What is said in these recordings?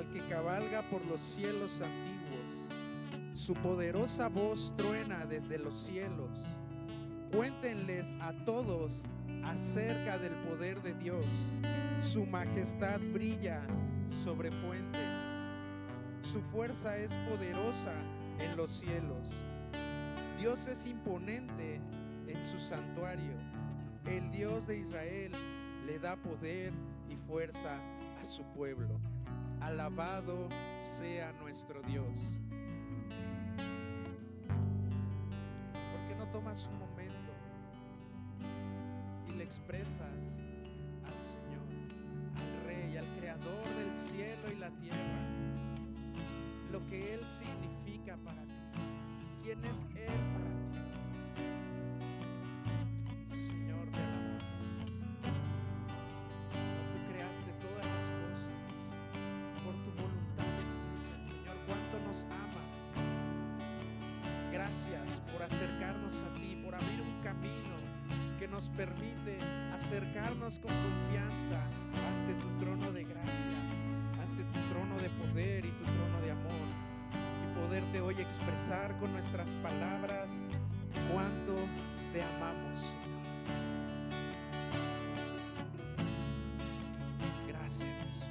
al que cabalga por los cielos antiguos. Su poderosa voz truena desde los cielos. Cuéntenles a todos acerca del poder de Dios. Su majestad brilla sobre fuentes. Su fuerza es poderosa en los cielos. Dios es imponente en su santuario. El Dios de Israel le da poder y fuerza a su pueblo. Alabado sea nuestro Dios. ¿Por qué no tomas un momento y le expresas al Señor, al Rey, al Creador del cielo y la tierra, lo que Él significa para ti? ¿Quién es Él para ti? Oh, Señor, te alabamos. Señor, tú creaste todas las cosas. Por tu voluntad existen, Señor. ¿Cuánto nos amas? Gracias por acercarnos a ti, por abrir un camino que nos permite acercarnos con confianza ante tu trono de gracia, ante tu trono de poder y tu trono de amor, y poderte hoy expresar con nuestras palabras cuánto te amamos, Señor. Gracias, Jesús.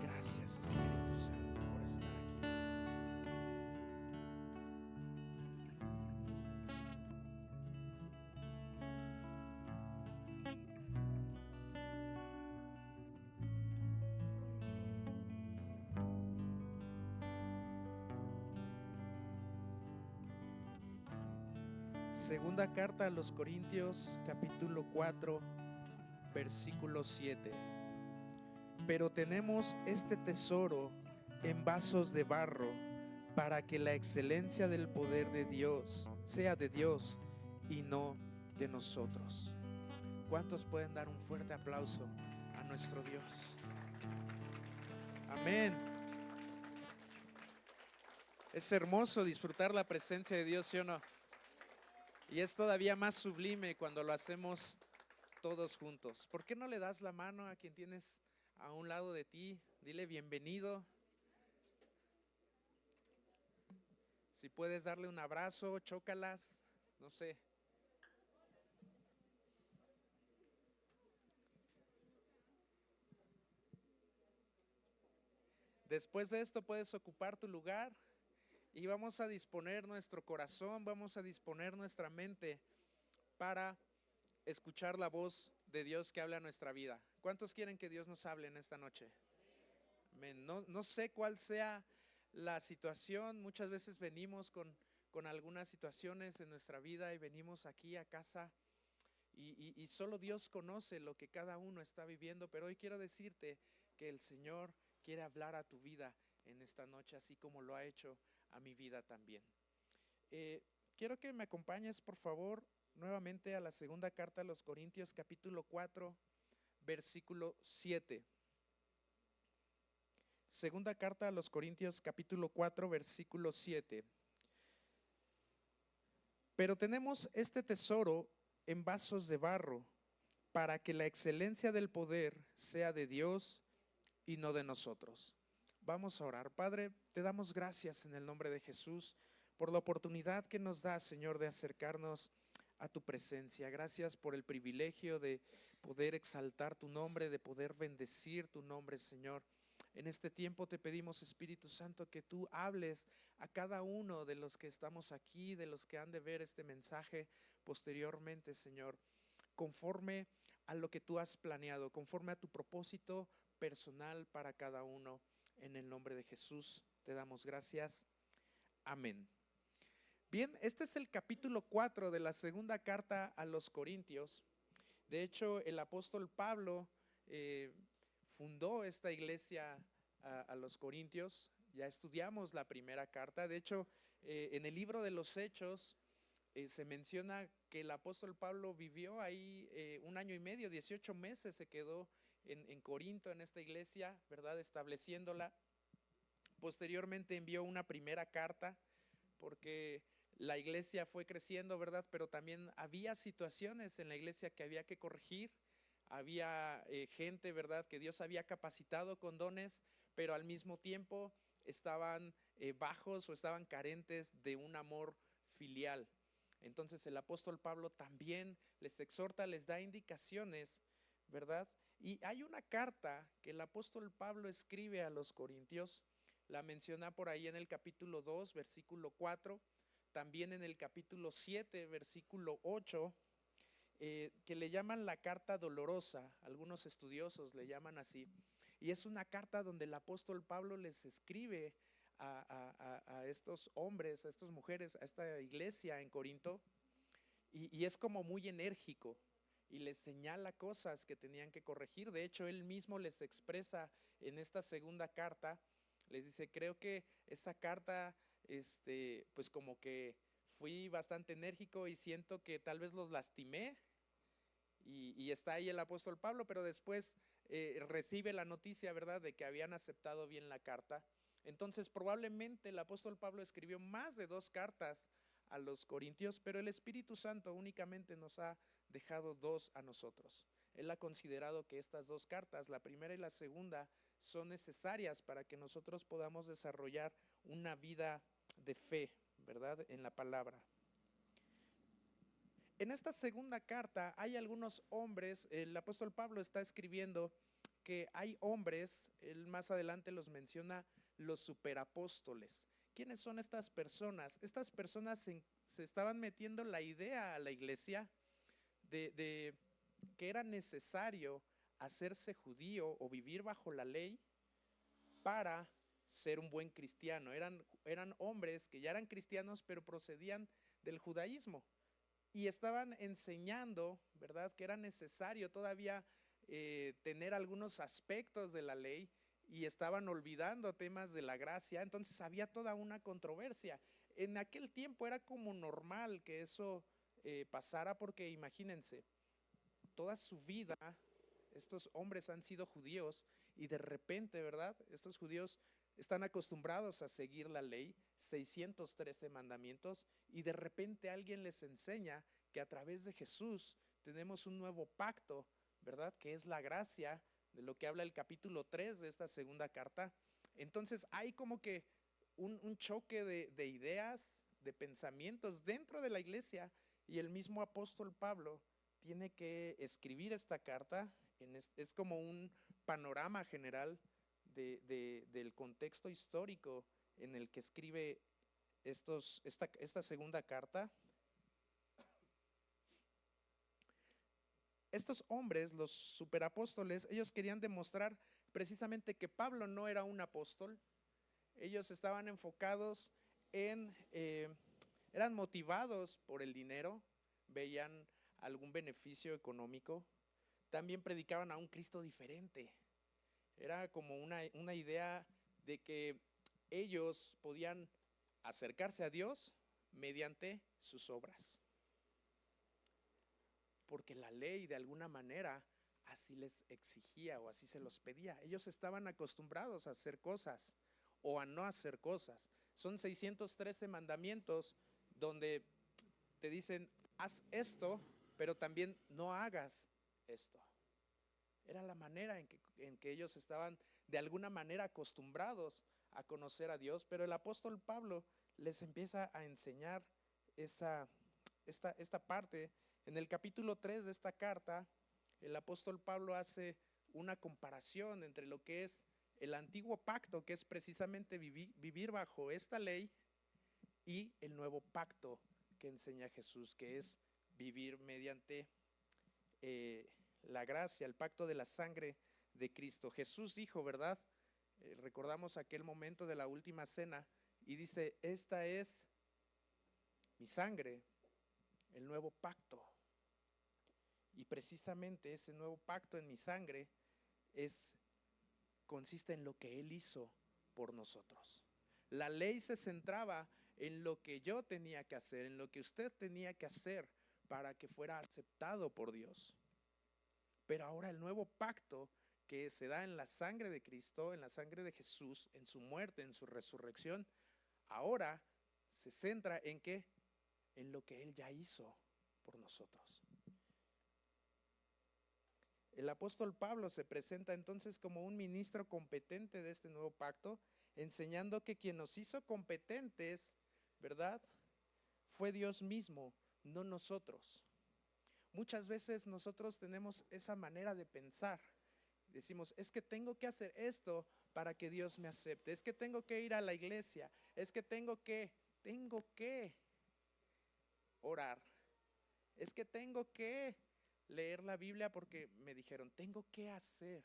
Gracias, Espíritu Santo, por estar aquí. Segunda carta a los Corintios, capítulo 4, versículo 7. Pero tenemos este tesoro en vasos de barro, para que la excelencia del poder de Dios sea de Dios y no de nosotros. ¿Cuántos pueden dar un fuerte aplauso a nuestro Dios? Amén. Es hermoso disfrutar la presencia de Dios, ¿sí o no? Y es todavía más sublime cuando lo hacemos todos juntos. ¿Por qué no le das la mano a quien tienes a un lado de ti? Dile bienvenido. Si puedes darle un abrazo, chócalas, no sé. Después de esto puedes ocupar tu lugar y vamos a disponer nuestro corazón, vamos a disponer nuestra mente para escuchar la voz de Dios que habla a nuestra vida. ¿Cuántos quieren que Dios nos hable en esta noche? Amén. No sé cuál sea la situación. Muchas veces venimos con algunas situaciones en nuestra vida y venimos aquí a casa y solo Dios conoce lo que cada uno está viviendo, pero hoy quiero decirte que el Señor quiere hablar a tu vida en esta noche, así como lo ha hecho a mi vida también. Quiero que me acompañes, por favor, nuevamente a la segunda carta a los Corintios, capítulo 4, versículo 7. Segunda carta a los Corintios, capítulo 4, versículo 7. Pero tenemos este tesoro en vasos de barro, para que la excelencia del poder sea de Dios y no de nosotros. Vamos a orar. Padre, te damos gracias en el nombre de Jesús por la oportunidad que nos da, Señor, de acercarnos a tu presencia. Gracias por el privilegio de poder exaltar tu nombre, de poder bendecir tu nombre, Señor. En este tiempo te pedimos, Espíritu Santo, que tú hables a cada uno de los que estamos aquí, de los que han de ver este mensaje posteriormente, Señor, conforme a lo que tú has planeado, conforme a tu propósito personal para cada uno. En el nombre de Jesús te damos gracias. Amén. Bien, este es el capítulo 4 de la segunda carta a los Corintios. De hecho, el apóstol Pablo fundó esta iglesia a los Corintios. Ya estudiamos la primera carta. De hecho, en el libro de los Hechos se menciona que el apóstol Pablo vivió ahí 1 año y medio, 18 meses se quedó en Corinto, en esta iglesia, ¿verdad? Estableciéndola. Posteriormente envió una primera carta porque la iglesia fue creciendo, ¿verdad? Pero también había situaciones en la iglesia que había que corregir. Había gente, ¿verdad? Que Dios había capacitado con dones, pero al mismo tiempo estaban bajos o estaban carentes de un amor filial. Entonces el apóstol Pablo también les exhorta, les da indicaciones, ¿verdad? Y hay una carta que el apóstol Pablo escribe a los corintios, la menciona por ahí en el capítulo 2, versículo 4, también en el capítulo 7, versículo 8, que le llaman la carta dolorosa, algunos estudiosos le llaman así, y es una carta donde el apóstol Pablo les escribe a estos hombres, a estas mujeres, a esta iglesia en Corinto, y es como muy enérgico y les señala cosas que tenían que corregir. De hecho, él mismo les expresa en esta segunda carta, les dice, creo que esta carta, pues como que fui bastante enérgico y siento que tal vez los lastimé. Y está ahí el apóstol Pablo, pero después recibe la noticia, ¿verdad?, de que habían aceptado bien la carta. Entonces, probablemente el apóstol Pablo escribió más de 2 cartas a los corintios, pero el Espíritu Santo únicamente nos ha dejado 2 a nosotros. Él ha considerado que estas 2 cartas, la primera y la segunda, son necesarias para que nosotros podamos desarrollar una vida de fe, ¿verdad?, en la palabra. En esta segunda carta hay algunos hombres, el apóstol Pablo está escribiendo que hay hombres, él más adelante los menciona, los superapóstoles. ¿Quiénes son estas personas? Estas personas se estaban metiendo la idea a la iglesia de que era necesario hacerse judío o vivir bajo la ley para ser un buen cristiano. Eran hombres que ya eran cristianos, pero procedían del judaísmo. Y estaban enseñando, ¿verdad?, que era necesario todavía tener algunos aspectos de la ley y estaban olvidando temas de la gracia. Entonces había toda una controversia. En aquel tiempo era como normal que eso pasara, porque imagínense, toda su vida estos hombres han sido judíos y de repente, ¿verdad?, estos judíos están acostumbrados a seguir la ley, 613 mandamientos, y de repente alguien les enseña que a través de Jesús tenemos un nuevo pacto, ¿verdad?, que es la gracia, de lo que habla el capítulo 3 de esta segunda carta. Entonces hay como que un choque de ideas, de pensamientos dentro de la iglesia, y el mismo apóstol Pablo tiene que escribir esta carta. Es como un panorama general del contexto histórico en el que escribe esta segunda carta. Estos hombres, los superapóstoles, ellos querían demostrar precisamente que Pablo no era un apóstol. Ellos estaban enfocados eran motivados por el dinero, veían algún beneficio económico. También predicaban a un Cristo diferente. Era como una idea de que ellos podían acercarse a Dios mediante sus obras, porque la ley de alguna manera así les exigía o así se los pedía. Ellos estaban acostumbrados a hacer cosas o a no hacer cosas. Son 613 mandamientos donde te dicen, haz esto, pero también no hagas esto. Era la manera en que ellos estaban de alguna manera acostumbrados a conocer a Dios, pero el apóstol Pablo les empieza a enseñar esta parte. En el capítulo 3 de esta carta, el apóstol Pablo hace una comparación entre lo que es el antiguo pacto, que es precisamente vivir bajo esta ley, y el nuevo pacto que enseña Jesús, que es vivir mediante la gracia, el pacto de la sangre de Cristo. Jesús dijo, ¿verdad? Recordamos aquel momento de la última cena y dice, esta es mi sangre, el nuevo pacto. Y precisamente ese nuevo pacto en mi sangre consiste en lo que Él hizo por nosotros. La ley se centraba en lo que yo tenía que hacer, en lo que usted tenía que hacer para que fuera aceptado por Dios. Pero ahora el nuevo pacto que se da en la sangre de Cristo, en la sangre de Jesús, en su muerte, en su resurrección, ahora se centra en qué, en lo que Él ya hizo por nosotros. El apóstol Pablo se presenta entonces como un ministro competente de este nuevo pacto, enseñando que quien nos hizo competentes, ¿verdad?, fue Dios mismo, no nosotros. Muchas veces nosotros tenemos esa manera de pensar. Decimos, es que tengo que hacer esto para que Dios me acepte. Es que tengo que ir a la iglesia. Es que tengo que orar. Es que tengo que leer la Biblia porque me dijeron, tengo que hacer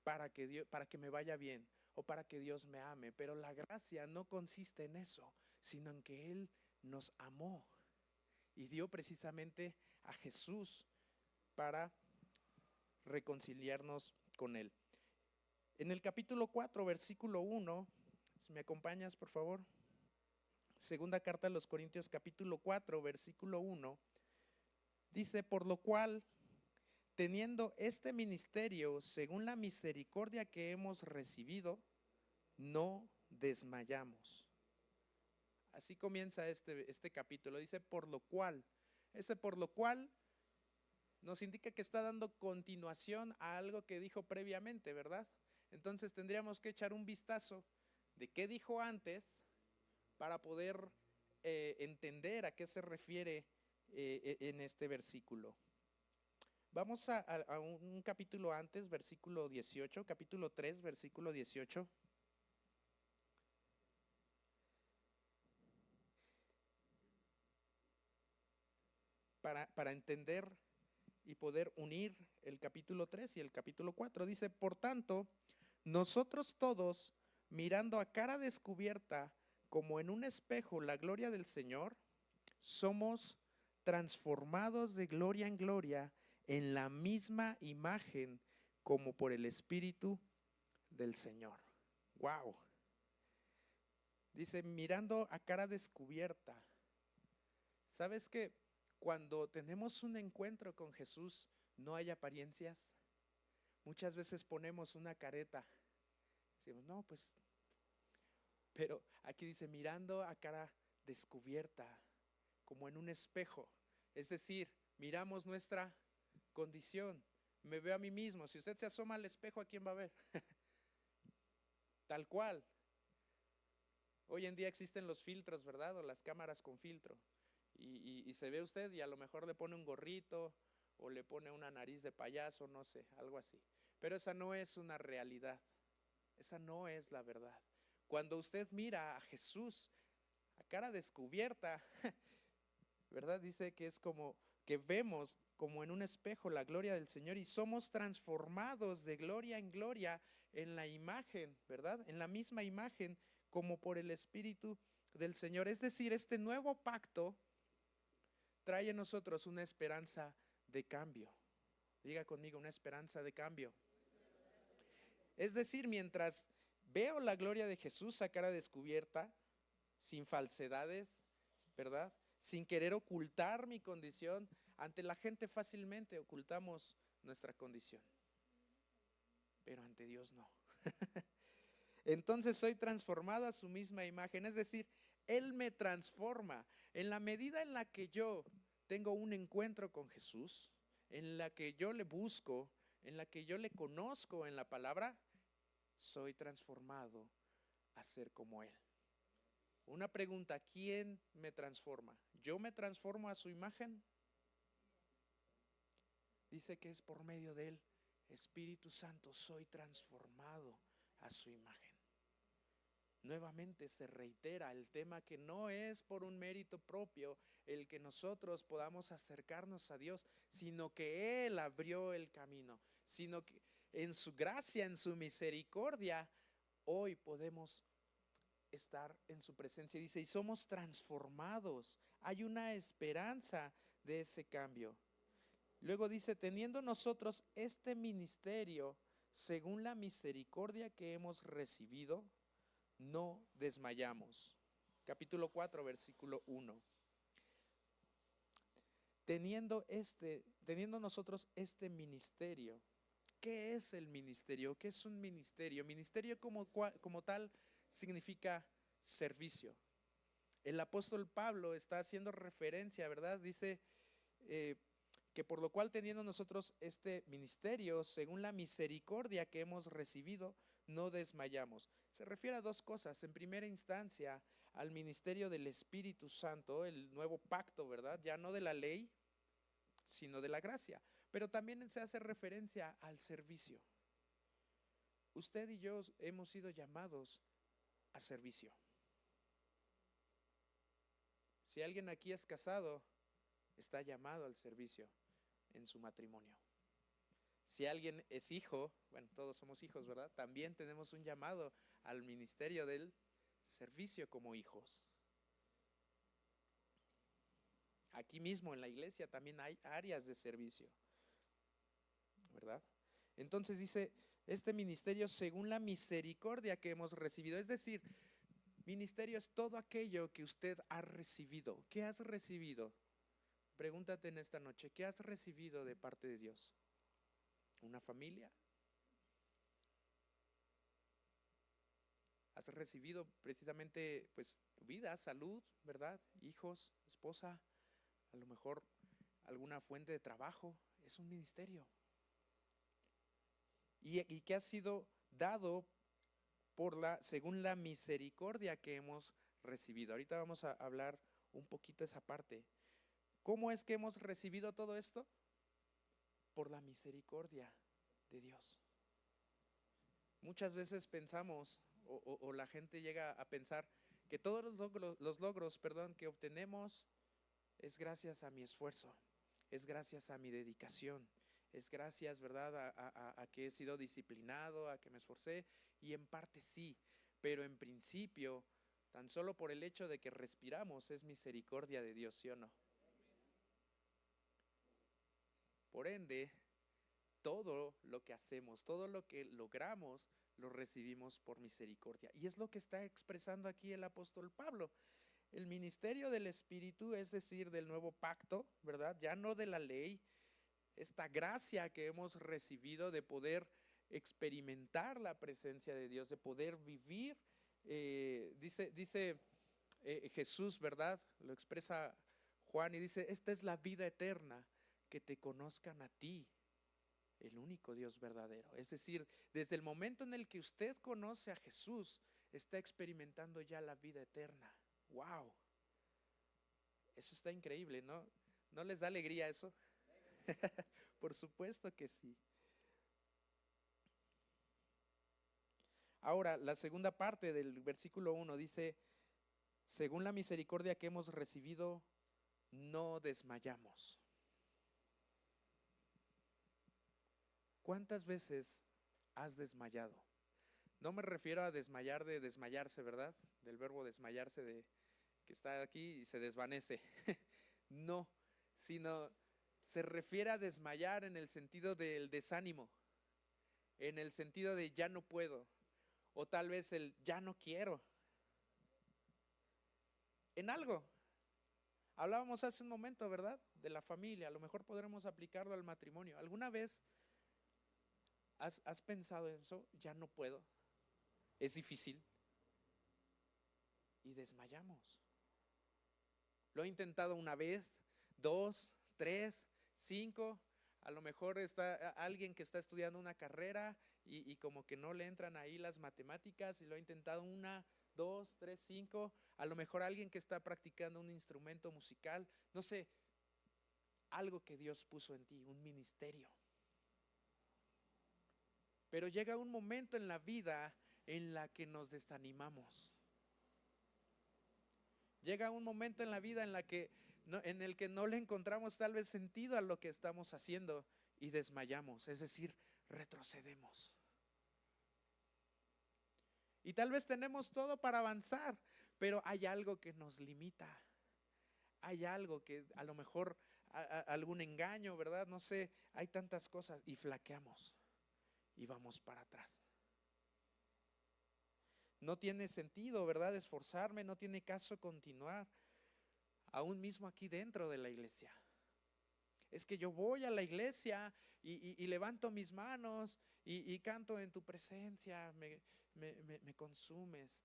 para que me vaya bien o para que Dios me ame. Pero la gracia no consiste en eso, sino en que Él nos amó y dio precisamente a Jesús para reconciliarnos con Él. En el capítulo 4, versículo 1, si me acompañas, por favor. Segunda carta a los Corintios, capítulo 4, versículo 1, dice, por lo cual, teniendo este ministerio, según la misericordia que hemos recibido, no desmayamos. Así comienza este capítulo. Dice, por lo cual. Ese por lo cual nos indica que está dando continuación a algo que dijo previamente, ¿verdad? Entonces tendríamos que echar un vistazo de qué dijo antes para poder entender a qué se refiere en este versículo. Vamos a un capítulo antes, versículo 18, capítulo 3, versículo 18. Para entender y poder unir el capítulo 3 y el capítulo 4. Dice, por tanto, nosotros todos, mirando a cara descubierta, como en un espejo, la gloria del Señor, somos transformados de gloria en gloria en la misma imagen como por el Espíritu del Señor. Wow. Dice, mirando a cara descubierta. ¿Sabes que cuando tenemos un encuentro con Jesús no hay apariencias? Muchas veces ponemos una careta. Decimos, no, pues, pero aquí dice, mirando a cara descubierta, como en un espejo. Es decir, miramos nuestra condición. Me veo a mí mismo. Si usted se asoma al espejo, ¿a quién va a ver? Tal cual. Hoy en día existen los filtros, ¿verdad? O las cámaras con filtro. Y se ve usted y a lo mejor le pone un gorrito o le pone una nariz de payaso, no sé, algo así. Pero esa no es una realidad. Esa no es la verdad. Cuando usted mira a Jesús a cara descubierta, ¿verdad? Dice que es como que vemos como en un espejo la gloria del Señor y somos transformados de gloria en gloria en la imagen, ¿verdad? En la misma imagen como por el Espíritu del Señor. Es decir, este nuevo pacto trae en nosotros una esperanza de cambio. Diga conmigo, una esperanza de cambio. Es decir, mientras veo la gloria de Jesús a cara descubierta, sin falsedades, ¿verdad? Sin querer ocultar mi condición, ante la gente fácilmente ocultamos nuestra condición, pero ante Dios no. Entonces soy transformado a su misma imagen, es decir, Él me transforma. En la medida en la que yo tengo un encuentro con Jesús, en la que yo le busco, en la que yo le conozco en la palabra, soy transformado a ser como Él. Una pregunta, ¿quién me transforma? ¿Yo me transformo a su imagen? Dice que es por medio del Espíritu Santo, soy transformado a su imagen. Nuevamente se reitera el tema que no es por un mérito propio el que nosotros podamos acercarnos a Dios, sino que Él abrió el camino, sino que en su gracia, en su misericordia, hoy podemos estar en su presencia. Dice, y somos transformados. Hay una esperanza de ese cambio. Luego dice, teniendo nosotros este ministerio, según la misericordia que hemos recibido, no desmayamos. Capítulo 4, versículo 1. Teniendo nosotros este ministerio. ¿Qué es el ministerio? ¿Qué es un ministerio? Ministerio como tal significa servicio. el apóstol Pablo está haciendo referencia, ¿verdad? Dice que por lo cual teniendo nosotros este ministerio, según la misericordia que hemos recibido, no desmayamos. Se refiere a dos cosas. En primera instancia, al ministerio del Espíritu Santo, el nuevo pacto, ¿verdad? Ya no de la ley, sino de la gracia. Pero también se hace referencia al servicio. Usted y yo hemos sido llamados a servicio. Si alguien aquí es casado, está llamado al servicio en su matrimonio. Si alguien es hijo, bueno, todos somos hijos, ¿verdad? También tenemos un llamado al ministerio del servicio como hijos. Aquí mismo en la iglesia también hay áreas de servicio, ¿verdad? Entonces dice, este ministerio según la misericordia que hemos recibido, es decir, ministerio es todo aquello que usted ha recibido. ¿Qué has recibido? Pregúntate en esta noche, ¿qué has recibido de parte de Dios? ¿Una familia? ¿Has recibido precisamente pues tu vida, salud, ¿verdad? Hijos, esposa, a lo mejor alguna fuente de trabajo? Es un ministerio. Y que ha sido dado según la misericordia que hemos recibido. Ahorita vamos a hablar un poquito de esa parte. ¿Cómo es que hemos recibido todo esto? Por la misericordia de Dios. Muchas veces pensamos, o la gente llega a pensar, que todos los logros que obtenemos es gracias a mi esfuerzo, es gracias a mi dedicación, es gracias, ¿verdad?, a que he sido disciplinado, a que me esforcé, y en parte sí, pero en principio, tan solo por el hecho de que respiramos es misericordia de Dios, ¿sí o no? Por ende, todo lo que hacemos, todo lo que logramos, lo recibimos por misericordia. Y es lo que está expresando aquí el apóstol Pablo. El ministerio del Espíritu, es decir, del nuevo pacto, ¿verdad? Ya no de la ley, esta gracia que hemos recibido de poder experimentar la presencia de Dios, de poder vivir, dice Jesús, ¿verdad? Lo expresa Juan y dice, esta es la vida eterna, que te conozcan a ti, el único Dios verdadero. Es decir, desde el momento en el que usted conoce a Jesús, está experimentando ya la vida eterna. ¡Wow! Eso está increíble, ¿no? ¿No les da alegría eso? Por supuesto que sí. Ahora, la segunda parte del versículo 1 dice, según la misericordia que hemos recibido, no desmayamos. ¿Cuántas veces has desmayado? No me refiero a desmayar de desmayarse, ¿verdad? Del verbo desmayarse, de que está aquí y se desvanece. No, sino se refiere a desmayar en el sentido del desánimo, en el sentido de ya no puedo, o tal vez el ya no quiero. En algo. Hablábamos hace un momento, ¿verdad? De la familia, a lo mejor podremos aplicarlo al matrimonio. ¿Alguna vez has pensado en eso? Ya no puedo. Es difícil. Y desmayamos. Lo he intentado una vez, 2, 3, 5. A lo mejor está alguien que está estudiando una carrera y como que no le entran ahí las matemáticas y lo ha intentado 1, 2, 3, 5. A lo mejor alguien que está practicando un instrumento musical, no sé, algo que Dios puso en ti, un ministerio. Pero llega un momento en la vida en la que nos desanimamos. Llega un momento en la vida en el que no le encontramos tal vez sentido a lo que estamos haciendo y desmayamos, es decir, retrocedemos. Y tal vez tenemos todo para avanzar, pero hay algo que nos limita. Hay algo que a lo mejor algún engaño, ¿verdad? No sé, hay tantas cosas y flaqueamos y vamos para atrás. No tiene sentido, ¿verdad? Esforzarme, no tiene caso continuar, aún mismo aquí dentro de la iglesia. Es que yo voy a la iglesia y levanto mis manos y canto en tu presencia, me consumes.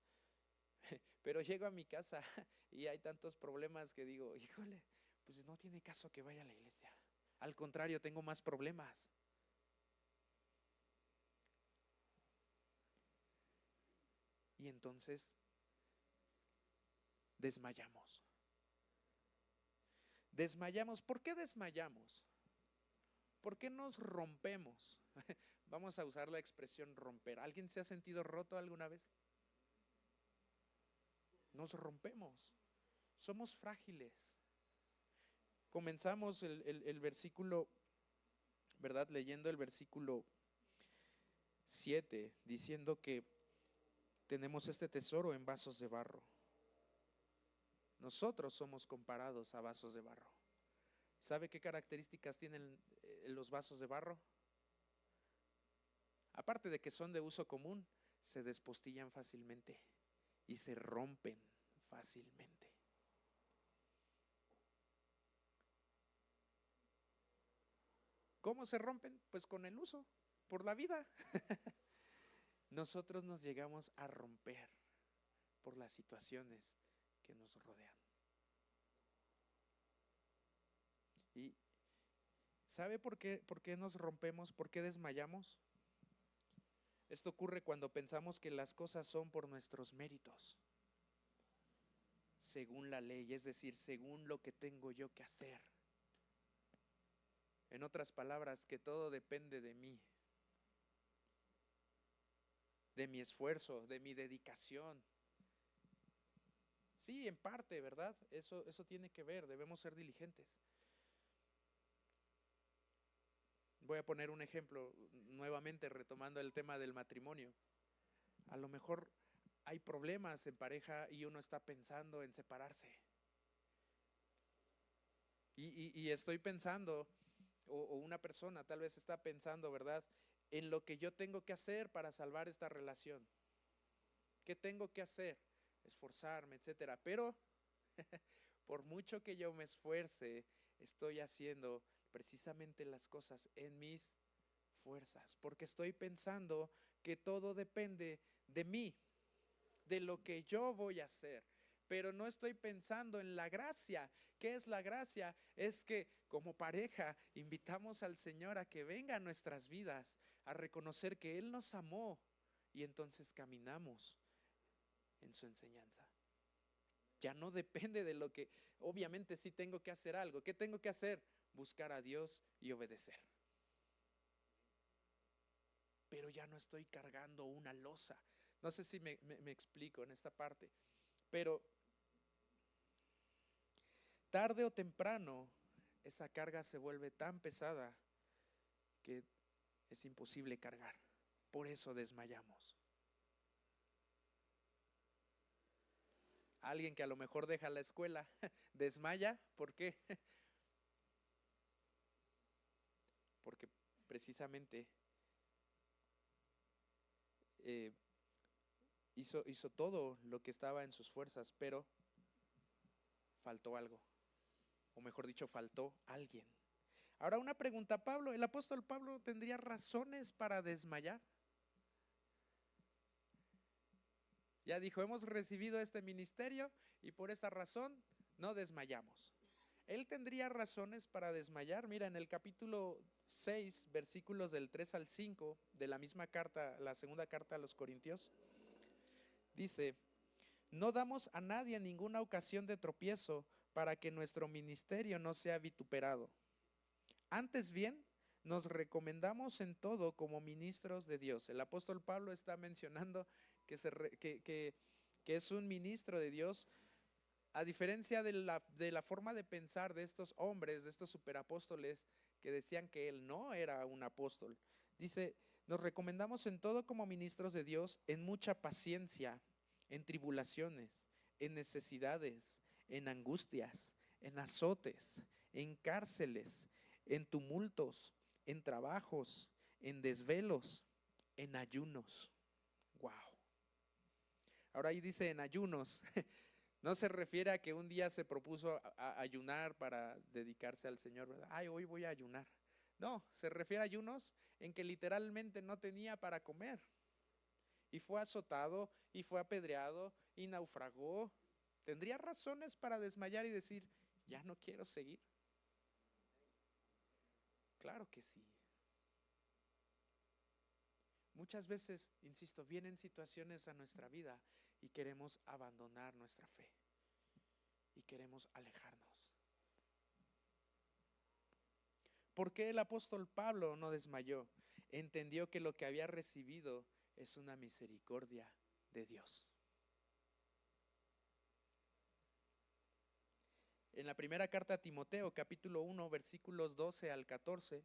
Pero llego a mi casa y hay tantos problemas que digo, híjole, pues no tiene caso que vaya a la iglesia. Al contrario, tengo más problemas. Y entonces desmayamos. Desmayamos. ¿Por qué desmayamos? ¿Por qué nos rompemos? Vamos a usar la expresión romper. ¿Alguien se ha sentido roto alguna vez? Nos rompemos. Somos frágiles. Comenzamos el versículo, ¿verdad? Leyendo el versículo 7, diciendo que tenemos este tesoro en vasos de barro. Nosotros somos comparados a vasos de barro. ¿Sabe qué características tienen los vasos de barro? Aparte de que son de uso común, se despostillan fácilmente y se rompen fácilmente. ¿Cómo se rompen? Pues con el uso, por la vida. Nosotros nos llegamos a romper por las situaciones que nos rodean. ¿Y sabe por qué nos rompemos? ¿Por qué desmayamos? Esto ocurre cuando pensamos que las cosas son por nuestros méritos, según la ley, es decir, según lo que tengo yo que hacer. En otras palabras, que todo depende de mí, de mi esfuerzo, de mi dedicación. Sí, en parte, ¿verdad? Eso tiene que ver, debemos ser diligentes. Voy a poner un ejemplo, nuevamente retomando el tema del matrimonio. A lo mejor hay problemas en pareja y uno está pensando en separarse. Y estoy pensando, o una persona tal vez está pensando, ¿verdad?, en lo que yo tengo que hacer para salvar esta relación. ¿Qué tengo que hacer? Esforzarme, etcétera. Pero por mucho que yo me esfuerce, estoy haciendo precisamente las cosas en mis fuerzas, porque estoy pensando que todo depende de mí, de lo que yo voy a hacer. Pero no estoy pensando en la gracia. ¿Qué es la gracia? Es que como pareja invitamos al Señor a que venga a nuestras vidas, a reconocer que Él nos amó y entonces caminamos en su enseñanza. Ya no depende de lo que, obviamente sí tengo que hacer algo. ¿Qué tengo que hacer? Buscar a Dios y obedecer. Pero ya no estoy cargando una losa. No sé si me explico en esta parte, pero tarde o temprano esa carga se vuelve tan pesada que es imposible cargar. Por eso desmayamos. Alguien que a lo mejor deja la escuela desmaya, ¿por qué? Porque precisamente hizo todo lo que estaba en sus fuerzas, pero faltó algo, o mejor dicho, faltó alguien. Ahora una pregunta, Pablo, ¿el apóstol Pablo tendría razones para desmayar? Ya dijo, hemos recibido este ministerio y por esta razón no desmayamos. Él tendría razones para desmayar. Mira, en el capítulo 6, versículos del 3 al 5 de la misma carta, la segunda carta a los Corintios, dice: no damos a nadie ninguna ocasión de tropiezo para que nuestro ministerio no sea vituperado. Antes bien, nos recomendamos en todo como ministros de Dios. El apóstol Pablo está mencionando que es un ministro de Dios, a diferencia de la forma de pensar de estos hombres, de estos superapóstoles que decían que él no era un apóstol. Dice, nos recomendamos en todo como ministros de Dios, en mucha paciencia, en tribulaciones, en necesidades, en angustias, en azotes, en cárceles, en tumultos, en trabajos, en desvelos, en ayunos. Wow. Ahora ahí dice en ayunos. No se refiere a que un día se propuso a ayunar para dedicarse al Señor, ¿verdad? Ay, hoy voy a ayunar. No, se refiere a ayunos en que literalmente no tenía para comer. y fue azotado y fue apedreado y naufragó, ¿tendría razones para desmayar y decir, ya no quiero seguir? Claro que sí. Muchas veces, insisto, vienen situaciones a nuestra vida y queremos abandonar nuestra fe y queremos alejarnos. ¿Por qué el apóstol Pablo no desmayó? Entendió que lo que había recibido es una misericordia de Dios. En la primera carta a Timoteo, capítulo 1, versículos 12 al 14,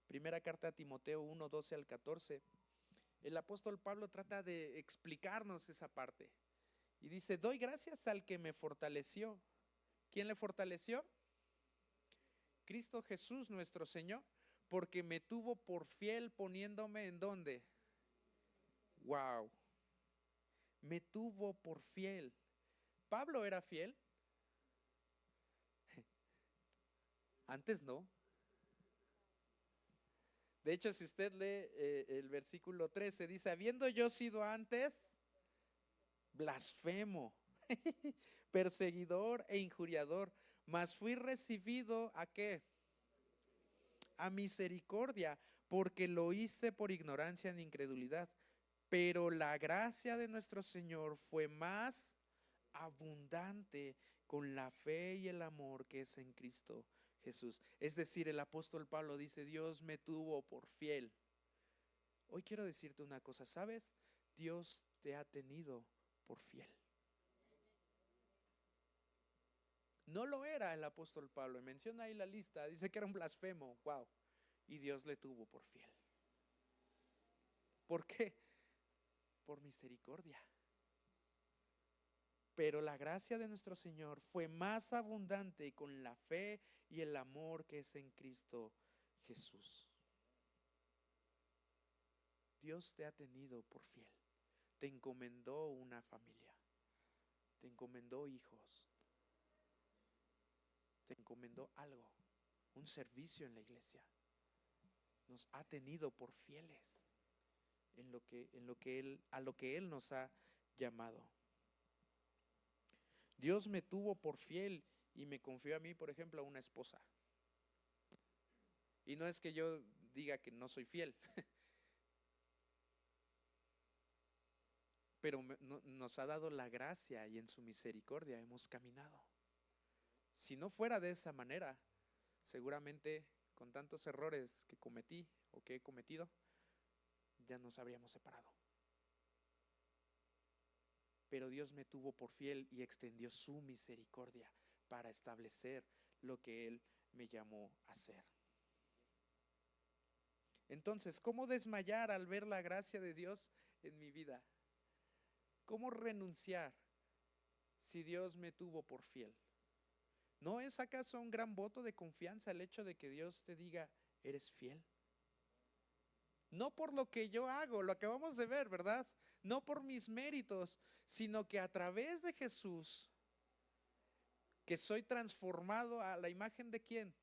primera carta a Timoteo 1, 12 al 14, el apóstol Pablo trata de explicarnos esa parte. Y dice, doy gracias al que me fortaleció. ¿Quién le fortaleció? Cristo Jesús nuestro Señor, porque me tuvo por fiel poniéndome ¿en dónde? Wow, me tuvo por fiel. ¿Pablo era fiel? Antes no. De hecho, si usted lee el versículo 13, dice, habiendo yo sido antes blasfemo, perseguidor e injuriador, mas fui recibido ¿a qué? A misericordia, porque lo hice por ignorancia en incredulidad. Pero la gracia de nuestro Señor fue más abundante con la fe y el amor que es en Cristo Jesús. Es decir, el apóstol Pablo dice, Dios me tuvo por fiel. Hoy quiero decirte una cosa, ¿sabes? Dios te ha tenido por fiel. No lo era el apóstol Pablo, menciona ahí la lista, dice que era un blasfemo, wow, y Dios le tuvo por fiel. ¿Por qué? Por misericordia. Pero la gracia de nuestro Señor fue más abundante con la fe y el amor que es en Cristo Jesús. Dios te ha tenido por fiel, te encomendó una familia, te encomendó hijos, te encomendó algo, un servicio en la iglesia. Nos ha tenido por fieles a lo que Él nos ha llamado. Dios me tuvo por fiel y me confió a mí, por ejemplo, a una esposa. Y no es que yo diga que no soy fiel, pero nos ha dado la gracia y en su misericordia hemos caminado. Si no fuera de esa manera, seguramente con tantos errores que cometí o que he cometido, ya nos habríamos separado. Pero Dios me tuvo por fiel y extendió su misericordia para establecer lo que Él me llamó a hacer. Entonces, ¿cómo desmayar al ver la gracia de Dios en mi vida? ¿Cómo renunciar si Dios me tuvo por fiel? ¿No es acaso un gran voto de confianza el hecho de que Dios te diga, eres fiel? No por lo que yo hago, lo acabamos de ver, ¿verdad? No por mis méritos, sino que a través de Jesús, que soy transformado a la imagen de ¿quién?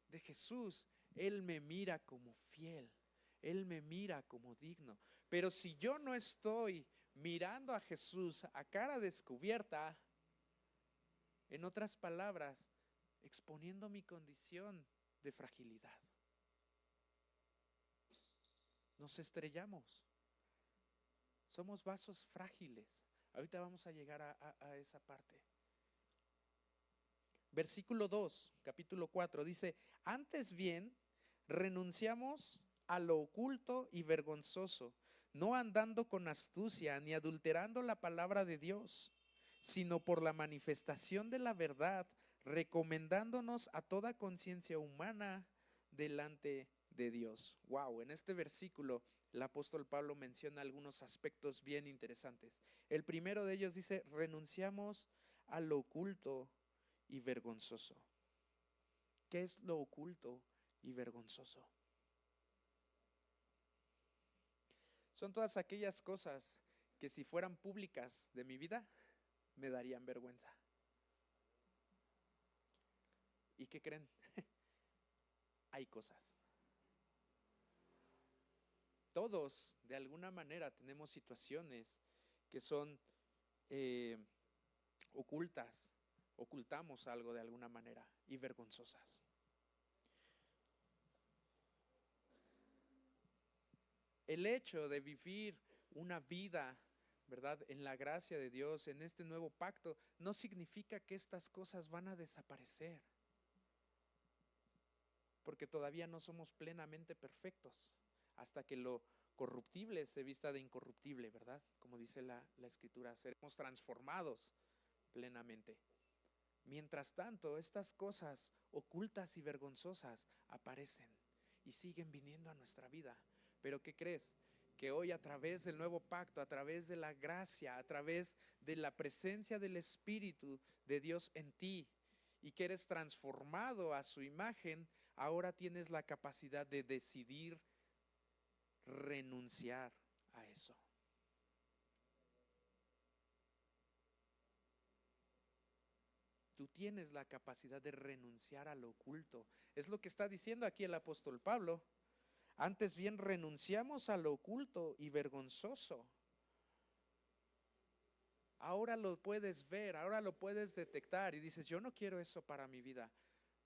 De Jesús. Él me mira como fiel, Él me mira como digno. Pero si yo no estoy mirando a Jesús a cara descubierta, en otras palabras, exponiendo mi condición de fragilidad, nos estrellamos. Somos vasos frágiles. Ahorita vamos a llegar a esa parte. Versículo 2, capítulo 4, dice, antes bien, renunciamos a lo oculto y vergonzoso, no andando con astucia ni adulterando la palabra de Dios, sino por la manifestación de la verdad, recomendándonos a toda conciencia humana delante de Dios. Wow, en este versículo el apóstol Pablo menciona algunos aspectos bien interesantes. El primero de ellos dice, renunciamos a lo oculto y vergonzoso. ¿Qué es lo oculto y vergonzoso? Son todas aquellas cosas que si fueran públicas de mi vida, me darían vergüenza. ¿Y qué creen? Hay cosas. todos de alguna manera tenemos situaciones que son ocultamos algo de alguna manera y vergonzosas. El hecho de vivir una vida, ¿verdad?, en la gracia de Dios, en este nuevo pacto, no significa que estas cosas van a desaparecer, porque todavía no somos plenamente perfectos, hasta que lo corruptible se vista de incorruptible, ¿verdad? Como dice la Escritura, seremos transformados plenamente. Mientras tanto, estas cosas ocultas y vergonzosas aparecen y siguen viniendo a nuestra vida. Pero ¿qué crees? Que hoy, a través del nuevo pacto, a través de la gracia, a través de la presencia del Espíritu de Dios en ti, y que eres transformado a su imagen, ahora tienes la capacidad de decidir renunciar a eso. Tú tienes la capacidad de renunciar a lo oculto. Es lo que está diciendo aquí el apóstol Pablo. Antes bien, renunciamos a lo oculto y vergonzoso. Ahora lo puedes ver, ahora lo puedes detectar y dices, yo no quiero eso para mi vida.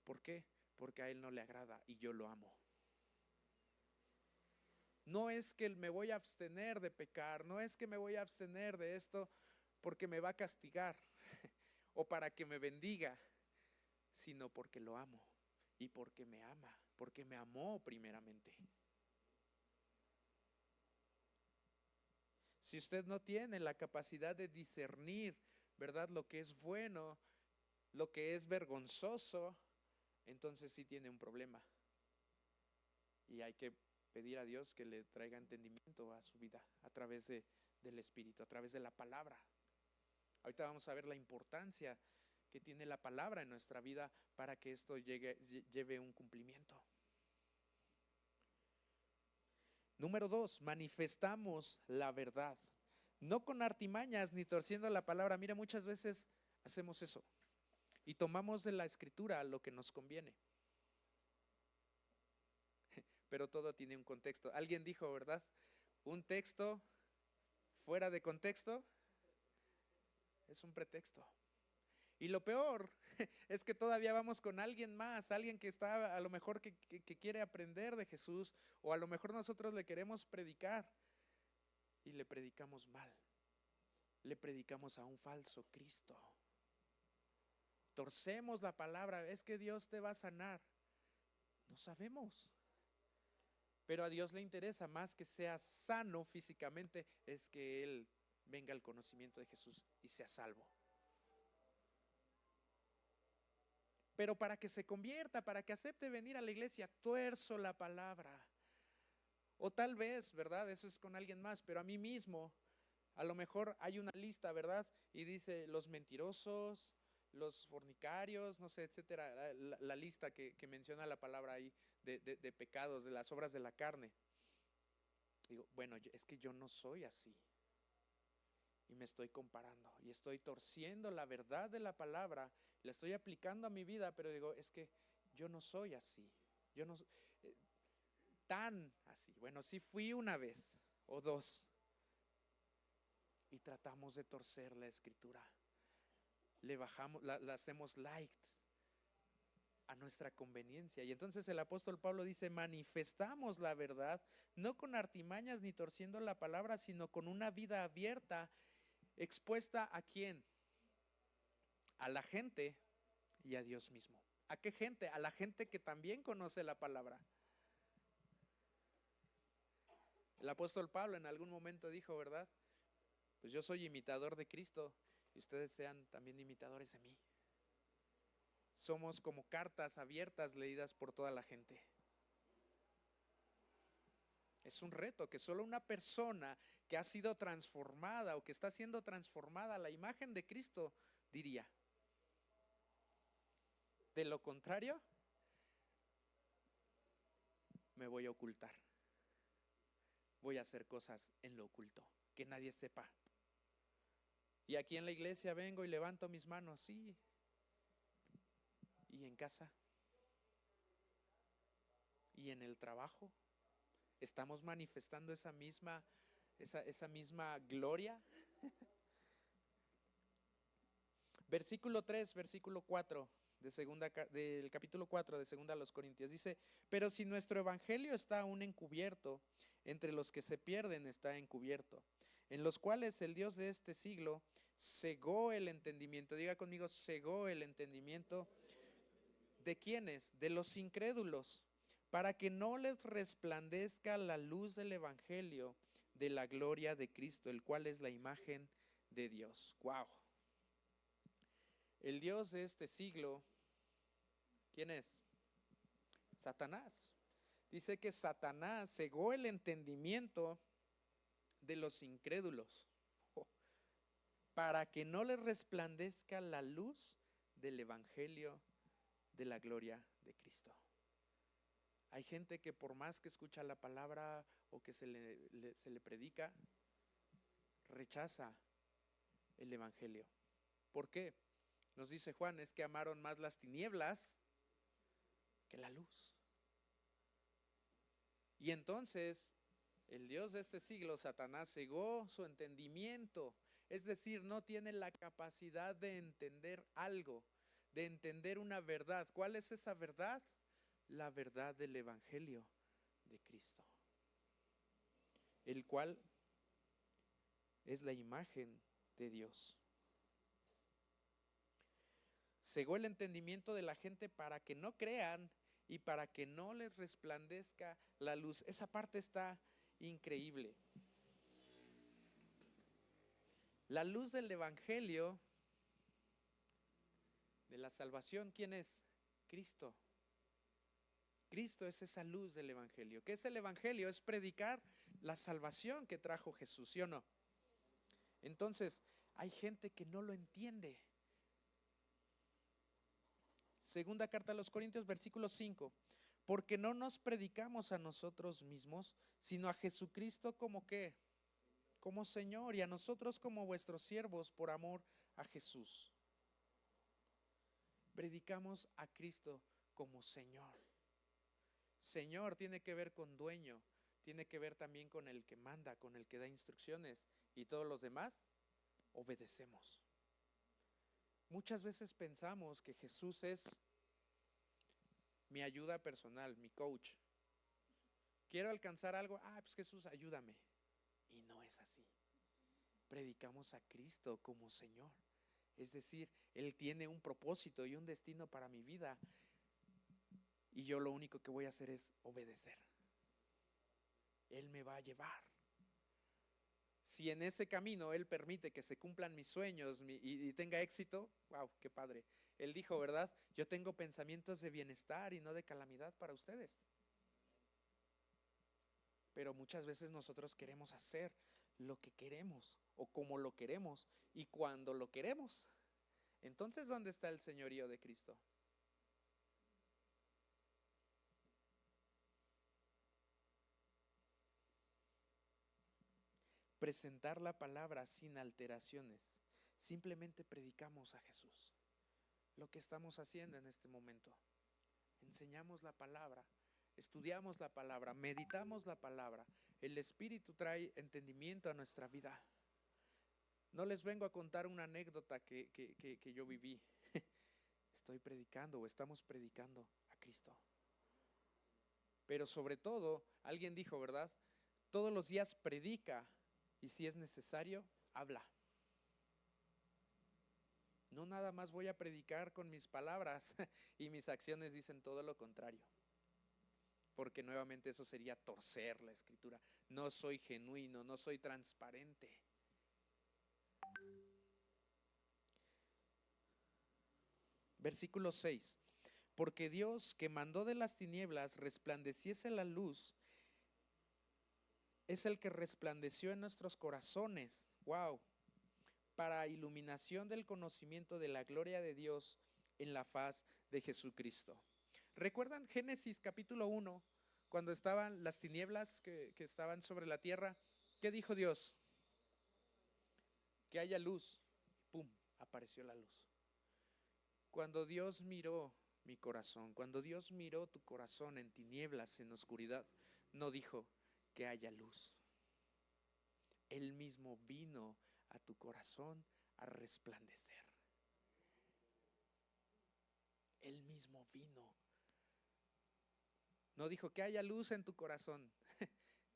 ¿Por qué? Porque a él no le agrada y yo lo amo. No es que me voy a abstener de pecar, no es que me voy a abstener de esto porque me va a castigar o para que me bendiga, sino porque lo amo y porque me ama, porque me amó primeramente. Si usted no tiene la capacidad de discernir, ¿verdad?, lo que es bueno, lo que es vergonzoso, entonces sí tiene un problema. Y hay que pedir a Dios que le traiga entendimiento a su vida a través del Espíritu, a través de la palabra. Ahorita vamos a ver la importancia que tiene la palabra en nuestra vida para que esto lleve un cumplimiento. Número 2, manifestamos la verdad, no con artimañas ni torciendo la palabra. Mira, muchas veces hacemos eso y tomamos de la Escritura lo que nos conviene. Pero todo tiene un contexto. Alguien dijo, ¿verdad? Un texto fuera de contexto es un pretexto. Y lo peor es que todavía vamos con alguien más, alguien que está a lo mejor que quiere aprender de Jesús, o a lo mejor nosotros le queremos predicar y le predicamos mal. Le predicamos a un falso Cristo. Torcemos la palabra, es que Dios te va a sanar. No sabemos. Pero a Dios le interesa más que sea sano físicamente, es que Él venga al conocimiento de Jesús y sea salvo. Pero para que se convierta, para que acepte venir a la iglesia, tuerzo la palabra. O tal vez, ¿verdad? Eso es con alguien más, pero a mí mismo, a lo mejor hay una lista, ¿verdad? Y dice los mentirosos, los fornicarios, no sé, etcétera, la lista que menciona la palabra ahí de pecados, de las obras de la carne. Digo, bueno, es que yo no soy así. Y me estoy comparando y estoy torciendo la verdad de la palabra, la estoy aplicando a mi vida, pero digo, es que yo no soy así. Yo no tan así. Bueno, sí fui una vez o dos. Y tratamos de torcer la Escritura. Le bajamos, la hacemos light a nuestra conveniencia. Y entonces el apóstol Pablo dice, manifestamos la verdad, no con artimañas ni torciendo la palabra, sino con una vida abierta, expuesta ¿a quién? A la gente y a Dios mismo. ¿A qué gente? A la gente que también conoce la palabra. El apóstol Pablo en algún momento dijo, ¿verdad? Pues yo soy imitador de Cristo y ustedes sean también imitadores de mí. Somos como cartas abiertas leídas por toda la gente. Es un reto que solo una persona que ha sido transformada o que está siendo transformada a la imagen de Cristo diría. De lo contrario, me voy a ocultar. Voy a hacer cosas en lo oculto, que nadie sepa. Y aquí en la iglesia vengo y levanto mis manos, sí. Y en casa. Y en el trabajo. ¿Estamos manifestando esa misma gloria? Versículo 3, versículo 4 del capítulo 4 de segunda a los Corintios dice: pero si nuestro evangelio está aún encubierto, entre los que se pierden está encubierto, en los cuales el Dios de este siglo cegó el entendimiento. Diga conmigo: cegó el entendimiento. ¿De quiénes? De los incrédulos, para que no les resplandezca la luz del evangelio de la gloria de Cristo, el cual es la imagen de Dios. Wow. El Dios de este siglo, ¿quién es? Satanás. Dice que Satanás cegó el entendimiento de los incrédulos, para que no les resplandezca la luz del evangelio de la gloria de Cristo. Hay gente que por más que escucha la palabra o que se le predica, rechaza el evangelio. ¿Por qué? Nos dice Juan, es que amaron más las tinieblas que la luz. Y entonces el Dios de este siglo, Satanás, cegó su entendimiento. Es decir, no tiene la capacidad de entender algo, de entender una verdad. ¿Cuál es esa verdad? La verdad del evangelio de Cristo, el cual es la imagen de Dios. Cegó el entendimiento de la gente para que no crean y para que no les resplandezca la luz. Esa parte está increíble. La luz del evangelio de la salvación, ¿quién es? Cristo. Cristo es esa luz del evangelio. ¿Qué es el evangelio? Es predicar la salvación que trajo Jesús, ¿sí o no? Entonces, hay gente que no lo entiende. Segunda carta a los Corintios, versículo 5. Porque no nos predicamos a nosotros mismos, sino a Jesucristo como ¿qué? Como Señor, y a nosotros como vuestros siervos por amor a Jesús. Predicamos a Cristo como Señor. Señor tiene que ver con dueño, tiene que ver también con el que manda, con el que da instrucciones, y todos los demás obedecemos. Muchas veces pensamos que Jesús es mi ayuda personal, mi coach. Quiero alcanzar algo, pues Jesús, ayúdame. Y no es así. Predicamos a Cristo como Señor. Es decir, Él tiene un propósito y un destino para mi vida, y yo lo único que voy a hacer es obedecer. Él me va a llevar. Si en ese camino Él permite que se cumplan mis sueños y tenga éxito, wow, qué padre. Él dijo, ¿verdad? Yo tengo pensamientos de bienestar y no de calamidad para ustedes. Pero muchas veces nosotros queremos hacer lo que queremos o como lo queremos y cuando lo queremos. Entonces, ¿dónde está el señorío de Cristo? Presentar la palabra sin alteraciones. Simplemente predicamos a Jesús. Lo que estamos haciendo en este momento. Enseñamos la palabra, estudiamos la palabra, meditamos la palabra. El Espíritu trae entendimiento a nuestra vida. No les vengo a contar una anécdota que yo viví. Estoy predicando o estamos predicando a Cristo. Pero sobre todo, alguien dijo, ¿verdad? Todos los días predica y si es necesario, habla. No nada más voy a predicar con mis palabras y mis acciones dicen todo lo contrario. Porque nuevamente eso sería torcer la escritura. No soy genuino, no soy transparente. Versículo 6. Porque Dios, que mandó de las tinieblas resplandeciese la luz, es el que resplandeció en nuestros corazones. Wow. Para iluminación del conocimiento de la gloria de Dios en la faz de Jesucristo. ¿Recuerdan Génesis capítulo 1? Cuando estaban las tinieblas que estaban sobre la tierra, ¿qué dijo Dios? Que haya luz. ¡Pum! Apareció la luz. Cuando Dios miró mi corazón, cuando Dios miró tu corazón en tinieblas, en oscuridad, no dijo, que haya luz. Él mismo vino a tu corazón a resplandecer. Él mismo vino. No dijo que haya luz en tu corazón.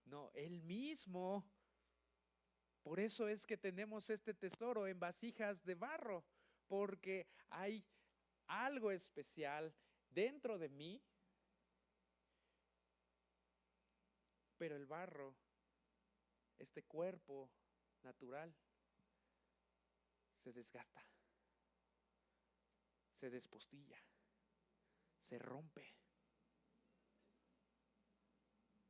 No, Él mismo. Por eso es que tenemos este tesoro en vasijas de barro, porque hay algo especial dentro de mí, pero el barro, este cuerpo natural, se desgasta, se despostilla, se rompe.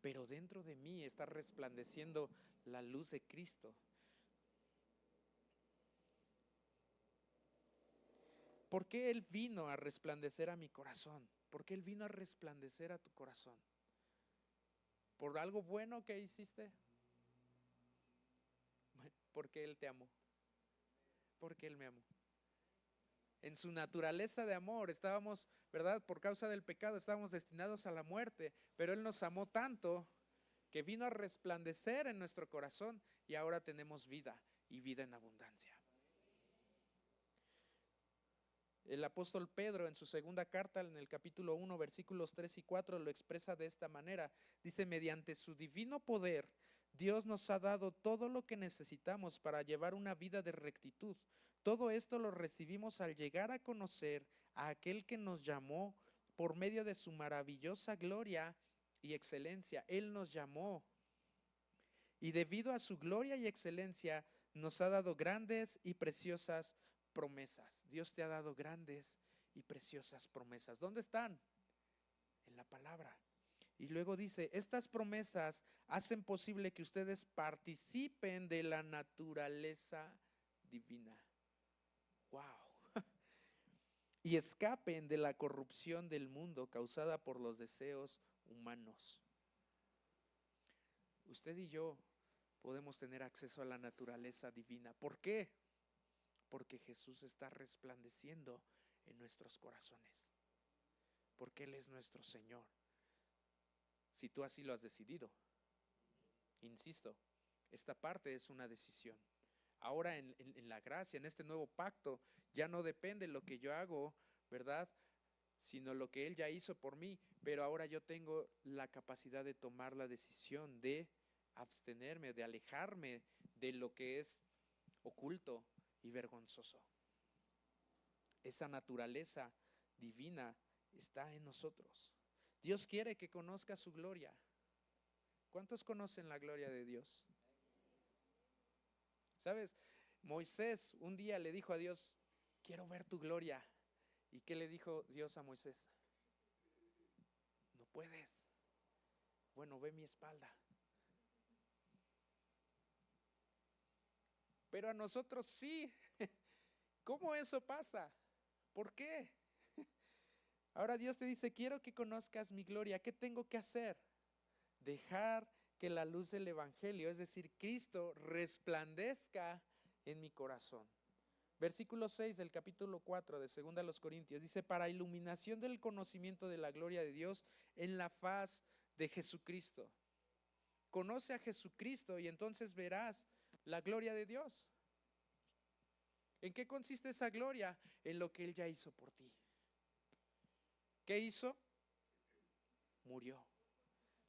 Pero dentro de mí está resplandeciendo la luz de Cristo. ¿Por qué Él vino a resplandecer a mi corazón? ¿Por qué Él vino a resplandecer a tu corazón? ¿Por algo bueno que hiciste? Porque Él te amó. Porque Él me amó. En su naturaleza de amor estábamos, ¿verdad? Por causa del pecado estábamos destinados a la muerte, pero Él nos amó tanto que vino a resplandecer en nuestro corazón y ahora tenemos vida y vida en abundancia. El apóstol Pedro en su segunda carta, en el capítulo 1, versículos 3 y 4, lo expresa de esta manera. Dice: mediante su divino poder, Dios nos ha dado todo lo que necesitamos para llevar una vida de rectitud. Todo esto lo recibimos al llegar a conocer a aquel que nos llamó por medio de su maravillosa gloria y excelencia. Él nos llamó y debido a su gloria y excelencia nos ha dado grandes y preciosas promesas. Dios te ha dado grandes y preciosas promesas. ¿Dónde están? En la palabra. Y luego dice: estas promesas hacen posible que ustedes participen de la naturaleza divina. Wow. Y escapen de la corrupción del mundo causada por los deseos humanos. Usted y yo podemos tener acceso a la naturaleza divina. ¿Por qué? Porque Jesús está resplandeciendo en nuestros corazones. Porque Él es nuestro Señor. Si tú así lo has decidido. Insisto, esta parte es una decisión. Ahora en la gracia, en este nuevo pacto, ya no depende lo que yo hago, ¿verdad? Sino lo que Él ya hizo por mí. Pero ahora yo tengo la capacidad de tomar la decisión de abstenerme, de alejarme de lo que es oculto y vergonzoso. Esa naturaleza divina está en nosotros. Dios quiere que conozca su gloria. ¿Cuántos conocen la gloria de Dios? ¿Sabes? Moisés un día le dijo a Dios: quiero ver tu gloria. ¿Y qué le dijo Dios a Moisés? No puedes. Bueno, ve mi espalda. Pero a nosotros sí. ¿Cómo eso pasa? ¿Por qué? Ahora Dios te dice: quiero que conozcas mi gloria. ¿Qué tengo que hacer? Dejar que la luz del Evangelio, es decir, Cristo, resplandezca en mi corazón. Versículo 6 del capítulo 4 de 2 Corintios dice: para iluminación del conocimiento de la gloria de Dios en la faz de Jesucristo. Conoce a Jesucristo y entonces verás la gloria de Dios. ¿En qué consiste esa gloria? En lo que Él ya hizo por ti. ¿Qué hizo? Murió.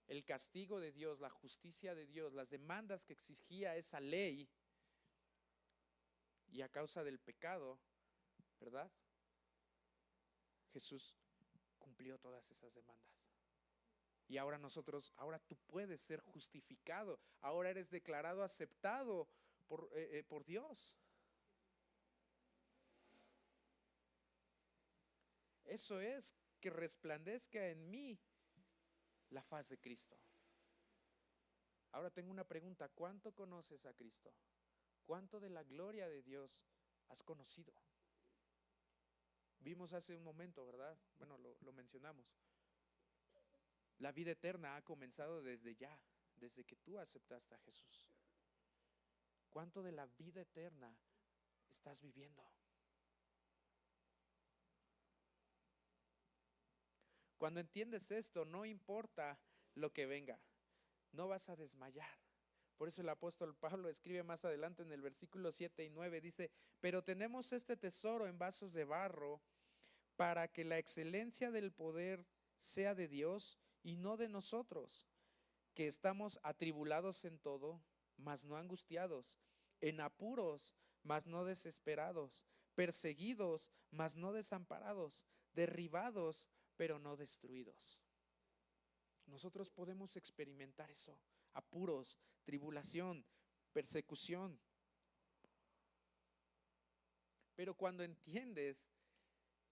El castigo de Dios, la justicia de Dios, las demandas que exigía esa ley, y a causa del pecado, ¿verdad? Jesús cumplió todas esas demandas. Y ahora tú puedes ser justificado. Ahora eres declarado aceptado por Dios. Eso es que resplandezca en mí la faz de Cristo. Ahora tengo una pregunta: ¿cuánto conoces a Cristo? ¿Cuánto de la gloria de Dios has conocido? Vimos hace un momento, ¿verdad? Bueno, lo mencionamos. La vida eterna ha comenzado desde ya, desde que tú aceptaste a Jesús. ¿Cuánto de la vida eterna estás viviendo? Cuando entiendes esto, no importa lo que venga. no vas a desmayar. Por eso el apóstol Pablo escribe más adelante en el versículo 7 y 9, dice, pero tenemos este tesoro en vasos de barro para que la excelencia del poder sea de Dios y no de nosotros, que estamos atribulados en todo, mas no angustiados, en apuros, mas no desesperados, perseguidos, mas no desamparados, derribados, pero no destruidos. Nosotros podemos experimentar eso, apuros, tribulación, persecución. Pero cuando entiendes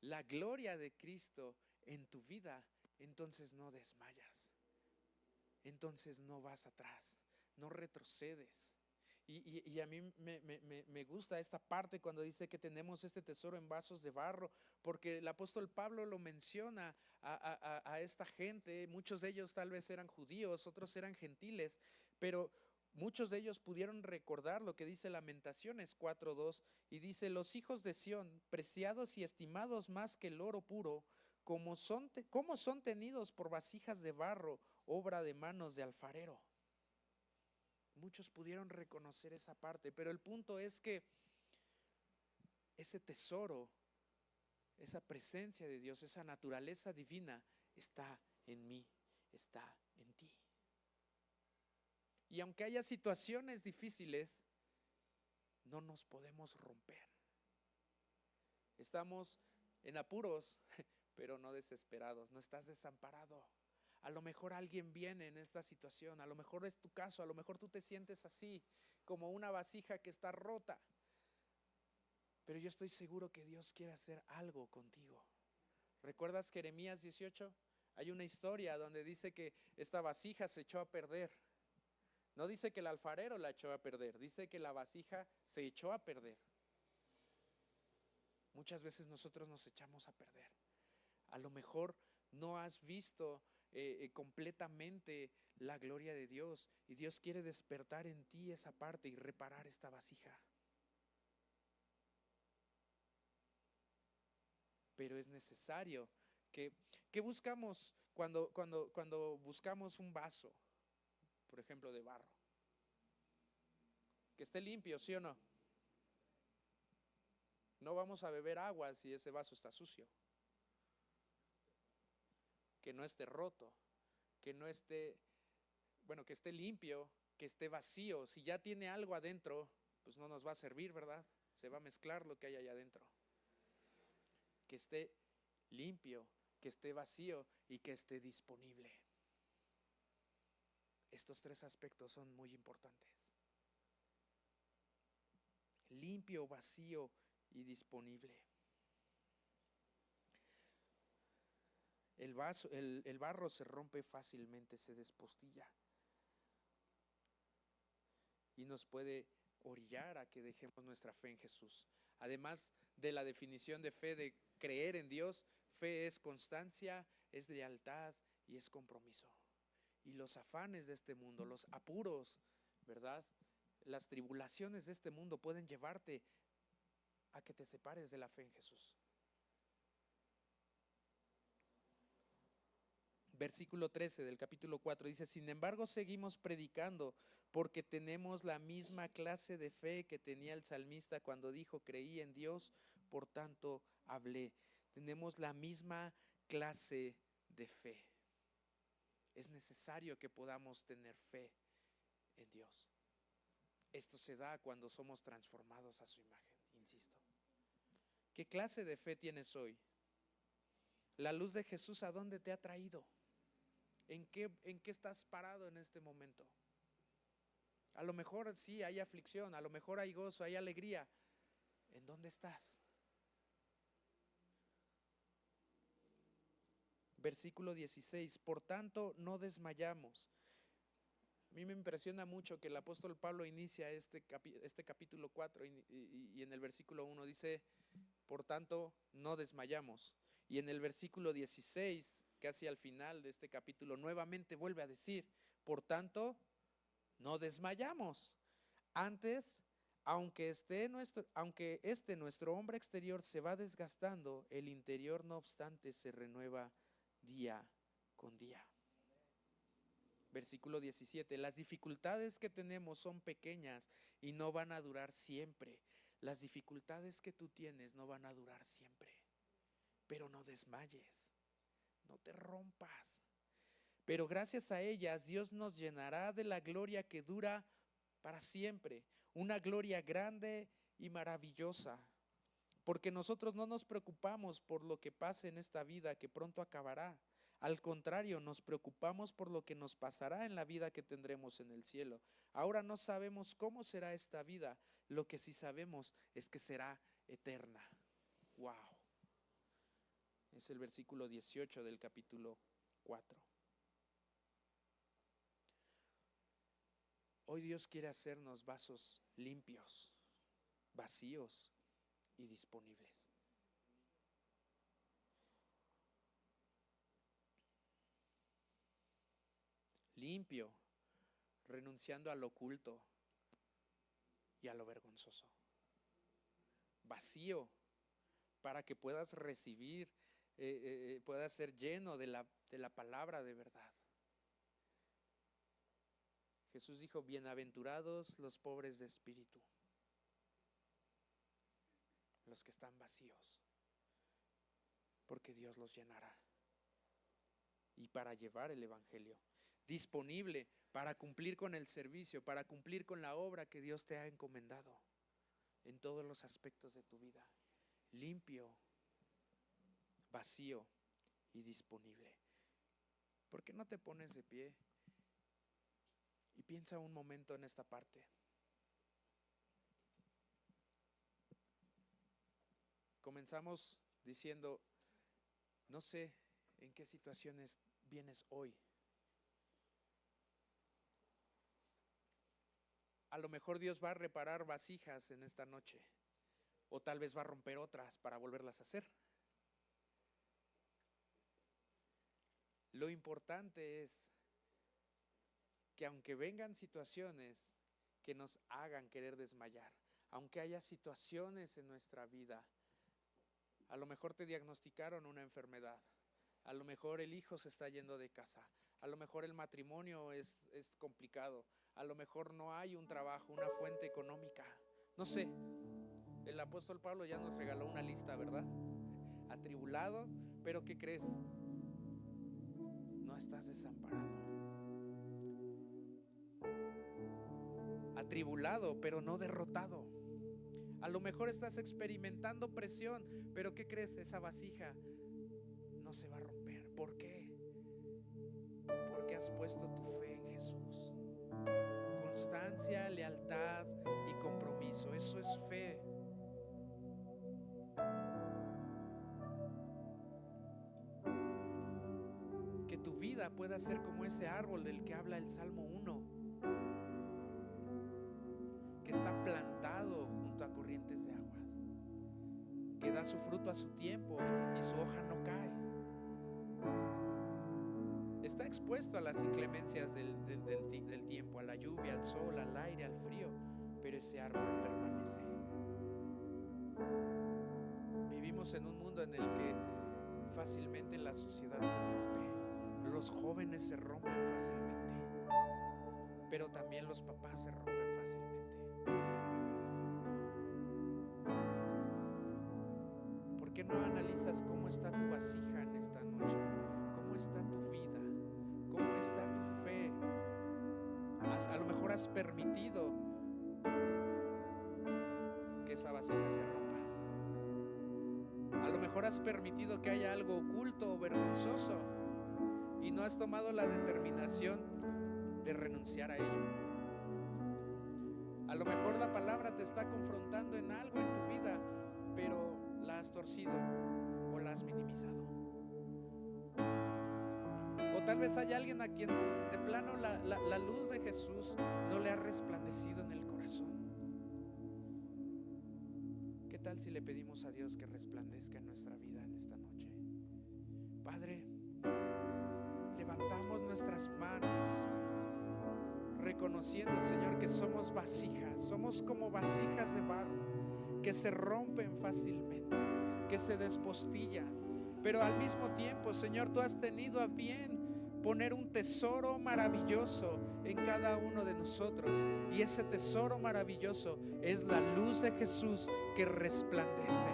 la gloria de Cristo en tu vida, entonces no desmayas. Entonces no vas atrás, no retrocedes. Y a mí me gusta esta parte cuando dice que tenemos este tesoro en vasos de barro, porque el apóstol Pablo lo menciona a esta gente. Muchos de ellos tal vez eran judíos, otros eran gentiles, pero muchos de ellos pudieron recordar lo que dice Lamentaciones 4:2, y dice: los hijos de Sión, preciados y estimados más que el oro puro, como son tenidos por vasijas de barro, obra de manos de alfarero. Muchos pudieron reconocer esa parte, pero el punto es que ese tesoro, esa presencia de Dios, esa naturaleza divina está en mí, está en ti. Y aunque haya situaciones difíciles, no nos podemos romper. Estamos en apuros, pero no desesperados. No estás desamparado. A lo mejor alguien viene en esta situación, a lo mejor es tu caso, a lo mejor tú te sientes así, como una vasija que está rota. Pero yo estoy seguro que Dios quiere hacer algo contigo. ¿Recuerdas Jeremías 18? Hay una historia donde dice que esta vasija se echó a perder. No dice que el alfarero la echó a perder, dice que la vasija se echó a perder. Muchas veces nosotros nos echamos a perder. A lo mejor no has visto completamente la gloria de Dios, y Dios quiere despertar en ti esa parte y reparar esta vasija. Pero es necesario que buscamos cuando buscamos un vaso, por ejemplo, de barro, que esté limpio, ¿sí o no? No vamos a beber agua si ese vaso está sucio. Que no esté roto, que no esté, que esté limpio, que esté vacío. Si ya tiene algo adentro, pues no nos va a servir, ¿verdad? Se va a mezclar lo que hay allá adentro. Que esté limpio, que esté vacío y que esté disponible. Estos tres aspectos son muy importantes. Limpio, vacío y disponible. El barro se rompe fácilmente, se despostilla, y nos puede orillar a que dejemos nuestra fe en Jesús. Además de la definición de fe, de creer en Dios, fe es constancia, es lealtad y es compromiso. Y los afanes de este mundo, los apuros, ¿verdad?, las tribulaciones de este mundo pueden llevarte a que te separes de la fe en Jesús. Versículo 13 del capítulo 4 dice: sin embargo seguimos predicando, porque tenemos la misma clase de fe que tenía el salmista cuando dijo: creí en Dios, por tanto hablé. Tenemos la misma clase de fe. Es necesario que podamos tener fe en Dios. Esto se da cuando somos transformados a su imagen, insisto. ¿Qué clase de fe tienes hoy? La luz de Jesús, ¿a dónde te ha traído? ¿En qué estás parado en este momento? A lo mejor sí hay aflicción, a lo mejor hay gozo, hay alegría. ¿En dónde estás? Versículo 16: por tanto no desmayamos. A mí me impresiona mucho que el apóstol Pablo inicia este capítulo 4 y en el versículo 1 dice: por tanto no desmayamos. Y en el versículo 16, casi al final de este capítulo, nuevamente vuelve a decir: por tanto no desmayamos. Antes, aunque nuestro hombre exterior se va desgastando, el interior no obstante se renueva día con día. Versículo 17, las dificultades que tenemos son pequeñas y no van a durar siempre. Las dificultades que tú tienes no van a durar siempre, pero no desmayes, no te rompas. Pero gracias a ellas Dios nos llenará de la gloria que dura para siempre, una gloria grande y maravillosa, porque nosotros no nos preocupamos por lo que pase en esta vida que pronto acabará. Al contrario, nos preocupamos por lo que nos pasará en la vida que tendremos en el cielo. Ahora no sabemos cómo será esta vida, lo que sí sabemos es que será eterna. Wow. Es el versículo 18 del capítulo 4. Hoy Dios quiere hacernos vasos limpios, vacíos y disponibles. Limpio, renunciando a lo oculto y a lo vergonzoso. Vacío, para que puedas recibir, puedas ser lleno de la palabra de verdad. Jesús dijo, bienaventurados los pobres de espíritu, los que están vacíos, porque Dios los llenará. Y para llevar el evangelio, disponible para cumplir con el servicio, para cumplir con la obra que Dios te ha encomendado en todos los aspectos de tu vida. Limpio, vacío y disponible. ¿Por qué no te pones de pie y piensa un momento en esta parte? Comenzamos diciendo, no sé en qué situaciones vienes hoy. A lo mejor Dios va a reparar vasijas en esta noche, o tal vez va a romper otras para volverlas a hacer. Lo importante es que aunque vengan situaciones que nos hagan querer desmayar, aunque haya situaciones en nuestra vida, a lo mejor te diagnosticaron una enfermedad, a lo mejor el hijo se está yendo de casa, a lo mejor el matrimonio es complicado, a lo mejor no hay un trabajo, una fuente económica, no sé. El apóstol Pablo ya nos regaló una lista, ¿verdad? Atribulado, pero ¿qué crees? No estás desamparado. Atribulado, pero no derrotado. A lo mejor estás experimentando presión, pero ¿qué crees? Esa vasija no se va a romper. ¿Por qué? Porque has puesto tu fe en Jesús. Constancia, lealtad y compromiso. Eso es fe. Que tu vida pueda ser como ese árbol del que habla el Salmo 1, que está plantado junto a corrientes de aguas, que da su fruto a su tiempo y su hoja no cae. Está expuesto a las inclemencias del tiempo, a la lluvia, al sol, al aire, al frío, pero ese árbol permanece. Vivimos en un mundo en el que fácilmente la sociedad se rompe, los jóvenes se rompen fácilmente, pero también los papás se rompen fácilmente. ¿Por qué no analizas cómo está tu vasija en esta noche? ¿Cómo está tu vida? ¿Cómo está tu fe? A lo mejor has permitido que esa vasija se rompa. A lo mejor has permitido que haya algo oculto o vergonzoso y no has tomado la determinación de renunciar a ello. A lo mejor la palabra te está confrontando en algo en tu vida, pero la has torcido o la has minimizado. O tal vez hay alguien a quien de plano la luz de Jesús no le ha resplandecido en el corazón. ¿Qué tal si le pedimos a Dios que resplandezca en nuestra vida en esta noche? Padre, levantamos nuestras manos reconociendo, Señor, que somos vasijas, somos como vasijas de barro que se rompen fácilmente, que se despostillan, pero al mismo tiempo, Señor, tú has tenido a bien poner un tesoro maravilloso en cada uno de nosotros. Y ese tesoro maravilloso es la luz de Jesús que resplandece.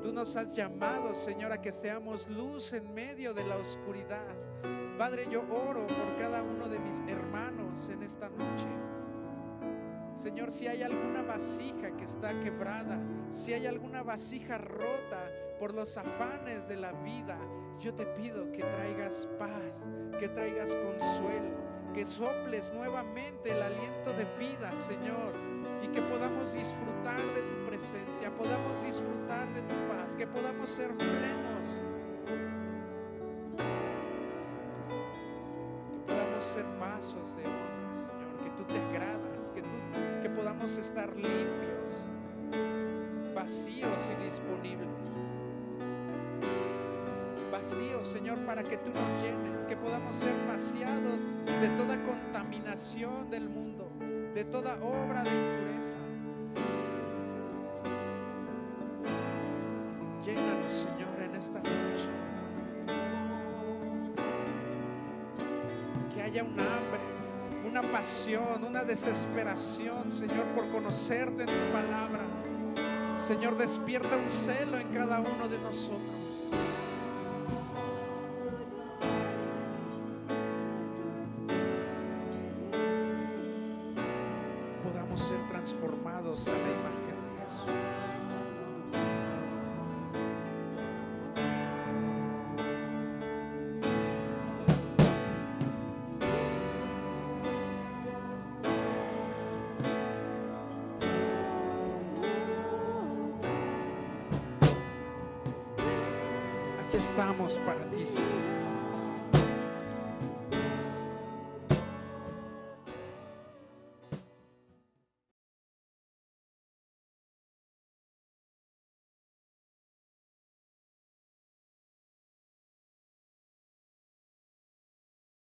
Tú nos has llamado, Señor, a que seamos luz en medio de la oscuridad. Padre, yo oro por cada uno de mis hermanos en esta noche. Señor, si hay alguna vasija que está quebrada, si hay alguna vasija rota por los afanes de la vida, yo te pido que traigas paz, que traigas consuelo, que soples nuevamente el aliento de vida, Señor, y que podamos disfrutar de tu presencia, podamos disfrutar de tu paz, que podamos ser plenos, que podamos ser vasos de honra, Señor, que tú te agradas, que podamos estar limpios, vacíos y disponibles. Vacíos, Señor, para que tú nos llenes, que podamos ser vaciados de toda contaminación del mundo, de toda obra de impureza. Llénanos, Señor, en esta noche. Que haya un hambre, una pasión, una desesperación, Señor, por conocerte en tu palabra. Señor, despierta un celo en cada uno de nosotros. Podamos ser transformados a la imagen de Jesús. Estamos para ti, Señor.